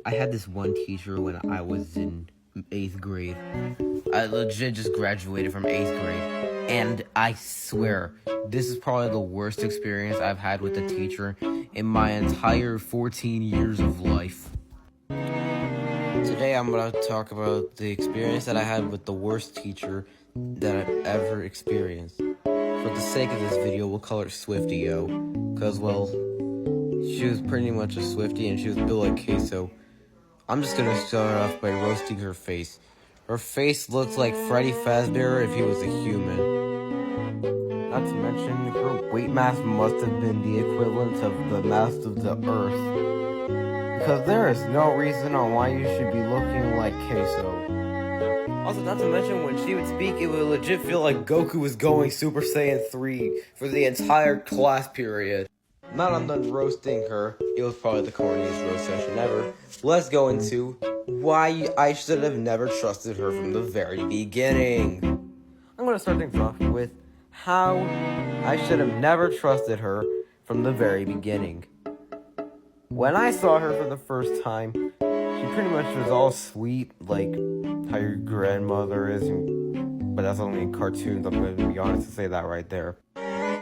I had this one teacher when I was in 8th grade. I legit just graduated from 8th grade. And I swear, this is probably the worst experience I've had with a teacher in my entire 14 years of life. Today I'm going to talk about the experience that I had with the worst teacher that I've ever experienced. For the sake of this video, we'll call her Swifty-O. Because, well, she was pretty much a Swiftie and she was built like queso. I'm just going to start off by roasting her face. Her face looked like Freddy Fazbear if he was a human. Not to mention, her weight mass must have been the equivalent of the mass of the Earth. Because there is no reason on why you should be looking like queso. Also, not to mention, when she would speak, it would legit feel like Goku was going Super Saiyan 3 for the entire class period. Now that I'm done roasting her, it was probably the corniest roast session ever. Let's go into why I should have never trusted her from the very beginning. I'm going to start things off with how I should have never trusted her from the very beginning. When I saw her for the first time, she pretty much was all sweet, like how your grandmother is, but that's only in cartoons, I'm going to be honest to say that right there.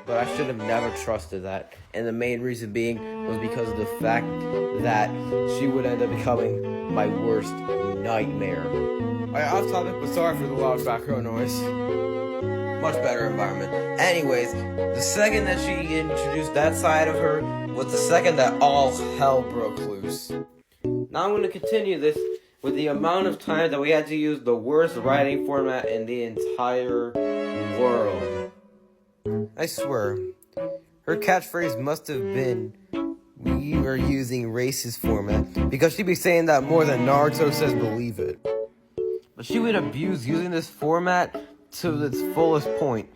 But I should have never trusted that, and the main reason being was because of the fact that she would end up becoming my worst nightmare. Alright, off topic, but sorry for the loud background noise. Much better environment. Anyways, the second that she introduced that side of her was the second that all hell broke loose. Now I'm going to continue this with the amount of time that we had to use the worst writing format in the entire world. I swear, her catchphrase must have been, "We are using racist format," because she'd be saying that more than Naruto says believe it. But she would abuse using this format to its fullest point,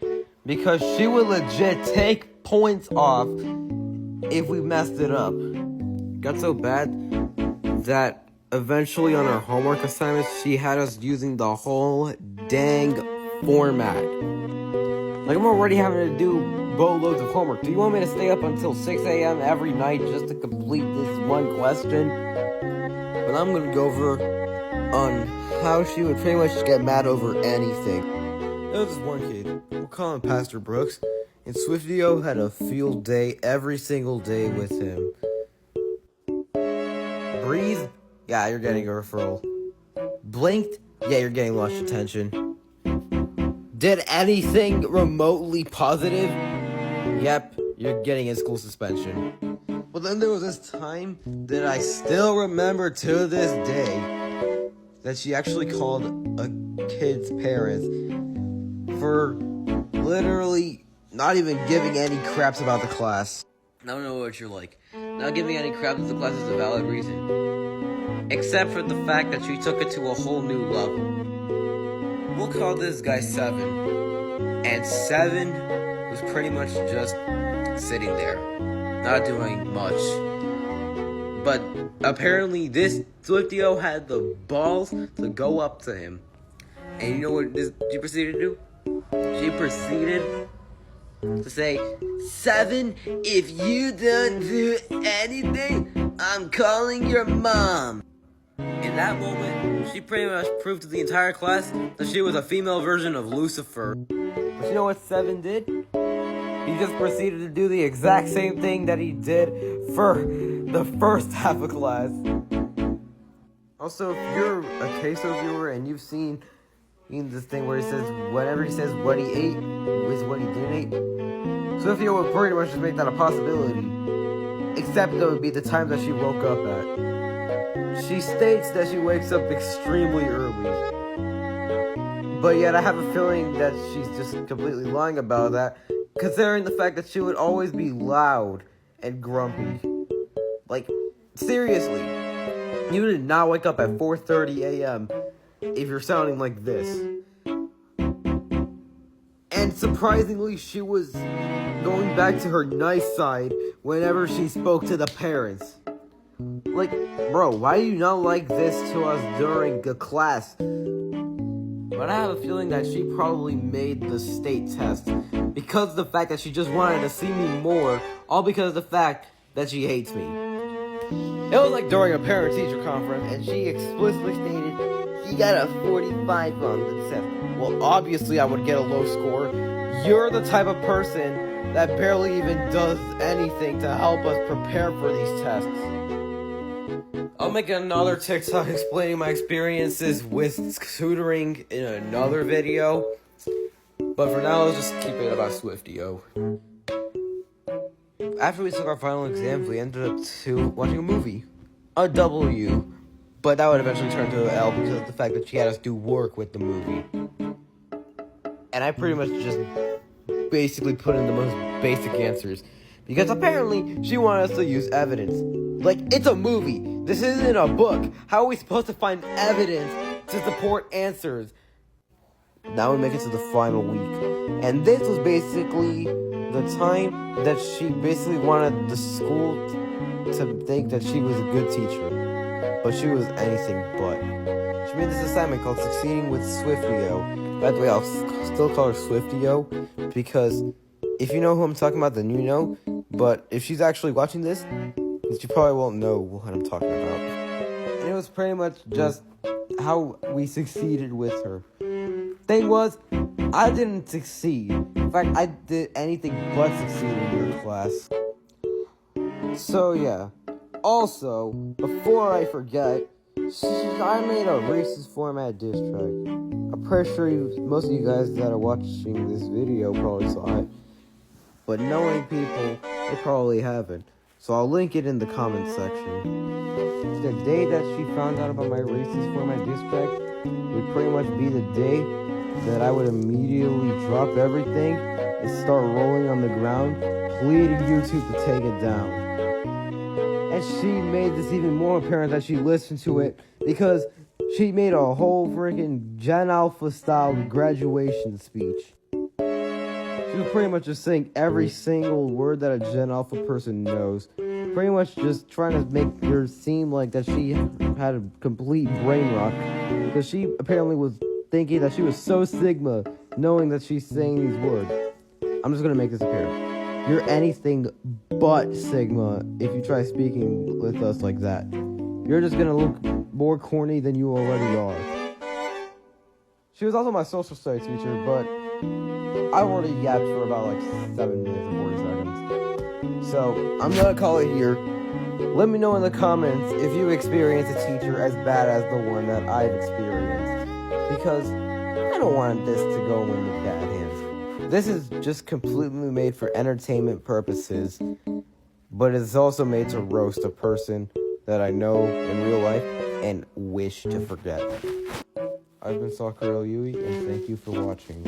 because she would legit take points off if we messed it up. Got so bad that eventually on our homework assignments, she had us using the whole dang format. Like, I'm already having to do boatloads of homework. Do you want me to stay up until 6 a.m. every night just to complete this one question? But I'm going to go over on how she would pretty much get mad over anything. There was this one kid, we'll call him Pastor Brooks, and Swifty-O had a field day every single day with him. Breathe? Yeah, you're getting a referral. Blinked? Yeah, you're getting lunch detention. Did anything remotely positive? Yep, you're getting in-school suspension. But then there was this time that I still remember to this day that she actually called a kid's parents for literally not even giving any craps about the class. I don't know what you're like. Not giving any craps about the class is a valid reason. Except for the fact that she took it to a whole new level. We'll call this guy 7. And 7 was pretty much just sitting there, not doing much. But apparently this Swifty-O had the balls to go up to him. And you know what she proceeded to do? She proceeded to say, "7, if you don't do anything, I'm calling your mom." In that moment, she pretty much proved to the entire class that she was a female version of Lucifer. But you know what 7 did? He just proceeded to do the exact same thing that he did for the first half of class. Also, if you're a queso viewer and you've seen this thing where he says, whenever he says what he ate is what he didn't eat, Swifty-O would pretty much just make that a possibility. Except that would be the time that she woke up at. She states that she wakes up extremely early. But yet I have a feeling that she's just completely lying about that, considering the fact that she would always be loud and grumpy. Like, seriously, you did not wake up at 4:30 a.m. if you're sounding like this. And surprisingly, she was going back to her nice side whenever she spoke to the parents. Like, bro, why do you not like this to us during the class? But I have a feeling that she probably made the state test because of the fact that she just wanted to see me more, all because of the fact that she hates me. It was like during a parent-teacher conference, and she explicitly stated he got a 45 on the test. Well, obviously I would get a low score. You're the type of person that barely even does anything to help us prepare for these tests. I'll make another TikTok explaining my experiences with tutoring in another video. But for now, let's just keep it about Swiftio. After we took our final exams, we ended up watching a movie. A W. But that would eventually turn to an L because of the fact that she had us do work with the movie. And I pretty much just basically put in the most basic answers. Because apparently, she wanted us to use evidence. Like, it's a movie. This isn't a book. How are we supposed to find evidence to support answers? Now we make it to the final week. And this was basically the time that she basically wanted the school to think that she was a good teacher. But she was anything but. She made this assignment called Succeeding with Swiftio. By the way, I'll still call her Swiftio because if you know who I'm talking about, then you know. But if she's actually watching this, she probably won't know what I'm talking about. And it was pretty much just how we succeeded with her. Thing was, I didn't succeed. In fact, I did anything but succeed in your class. So yeah. Also, before I forget, I made a racist format diss track. I'm pretty sure most of you guys that are watching this video probably saw it. But knowing people, they probably haven't. So I'll link it in the comment section. The day that she found out about my racist format diss track would pretty much be the day that I would immediately drop everything and start rolling on the ground, pleading YouTube to take it down. And she made this even more apparent that she listened to it because she made a whole freaking Gen Alpha style graduation speech. She was pretty much just saying every single word that a Gen Alpha person knows. Pretty much just trying to make her seem like that she had a complete brain rot. Because she apparently was thinking that she was so Sigma, knowing that she's saying these words. I'm just going to make this apparent. You're anything but Sigma if you try speaking with us like that. You're just going to look more corny than you already are. She was also my social studies teacher, but I already yapped for about like 7 minutes and 40 seconds. So, I'm gonna call it here. Let me know in the comments if you experience a teacher as bad as the one that I've experienced. Because I don't want this to go into bad hands. This is just completely made for entertainment purposes, but it's also made to roast a person that I know in real life and wish to forget. I've been Sakura Yui, and thank you for watching.